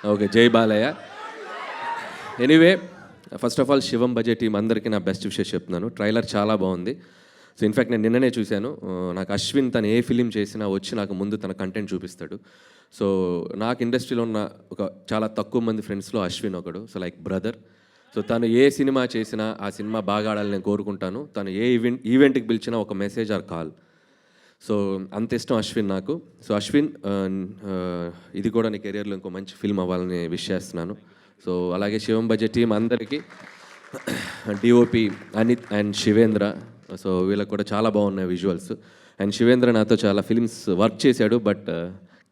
Okay. జై Balayya. Anyway first of all Shivam budget team అందరికీ నా బెస్ట్ విషెస్ చెప్తున్నాను. ట్రైలర్ చాలా బాగుంది. సో ఇన్ఫ్యాక్ట్ నేను నిన్ననే చూశాను. నాకు అశ్విన్ తను ఏ ఫిలిం చేసినా వచ్చి నాకు ముందు తన కంటెంట్ చూపిస్తాడు. సో నాకు ఇండస్ట్రీలో ఉన్న ఒక చాలా తక్కువ మంది ఫ్రెండ్స్లో అశ్విన్ ఒకడు. So like brother. సో తను ఏ సినిమా చేసినా ఆ సినిమా బాగా ఆడాలని నేను కోరుకుంటాను. తను ఏ ఈవెంట్కి పిలిచినా ఒక మెసేజ్ ఆర్ కాల్. సో అంత ఇష్టం అశ్విన్ నాకు. సో అశ్విన్ ఇది కూడా నీ కెరియర్లో ఇంకో మంచి ఫిల్మ్ అవ్వాలని విష్ చేస్తున్నాను. సో అలాగే శివం బడ్జెట్ టీం అందరికీ, DOP Anith and Shivendra. So వీళ్ళకి కూడా చాలా బాగున్నాయి విజువల్స్. అండ్ శివేంద్ర నాతో చాలా ఫిల్మ్స్ వర్క్ చేశాడు, బట్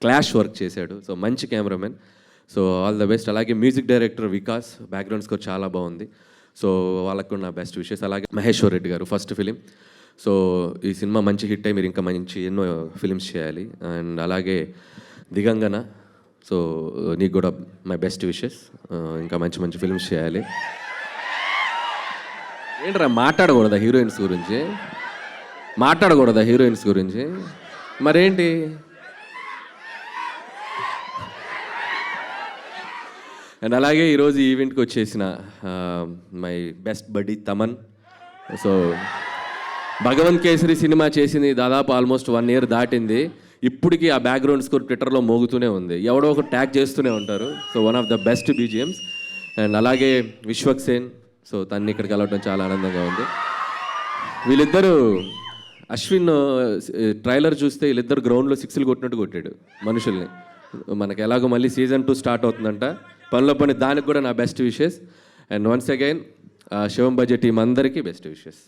క్లాష్ వర్క్ చేశాడు. సో మంచి cameraman. So all the best. అలాగే music director Vikas, background score చాలా బాగుంది. సో వాళ్ళకు కూడా నా బెస్ట్ విషెస్. అలాగే మహేశ్వర్ రెడ్డి గారు ఫస్ట్ ఫిలిం. సో ఈ సినిమా మంచి హిట్ అయ్యి మీరు ఇంకా మంచి ఎన్నో ఫిలిమ్స్ చేయాలి. అండ్ అలాగే దిగంగన. సో నీకు కూడా మై బెస్ట్ విషెస్. ఇంకా మంచి మంచి ఫిల్మ్స్ చేయాలి. ఏంట్రా మాట్లాడకూడదా హీరోయిన్స్ గురించి? మాట్లాడకూడదా హీరోయిన్స్ గురించి? మరేంటి? అండ్ అలాగే ఈరోజు ఈవెంట్కి వచ్చేసిన మై బెస్ట్ బడ్డీ తమన్. సో భగవంత్ కేసరి సినిమా చేసింది దాదాపు ఆల్మోస్ట్ 1 year దాటింది. ఇప్పటికీ ఆ బ్యాక్గ్రౌండ్ స్కోర్ ట్విట్టర్లో మోగుతూనే ఉంది. ఎవడో ఒక ట్యాగ్ చేస్తూనే ఉంటారు. So one of the best BGMs. And అలాగే విశ్వక్ సేన్. సో తన్ని ఇక్కడ కలవడం చాలా ఆనందంగా ఉంది. వీళ్ళిద్దరూ అశ్విన్ ట్రైలర్ చూస్తే వీళ్ళిద్దరు గ్రౌండ్లో 6లు కొట్టినట్టు కొట్టాడు మనుషుల్ని. మనకి ఎలాగో మళ్ళీ సీజన్ 2 స్టార్ట్ అవుతుందంట. పనిలో పని దానికి కూడా నా best wishes. And once again Shivam budget team అందరికీ బెస్ట్ విషెస్.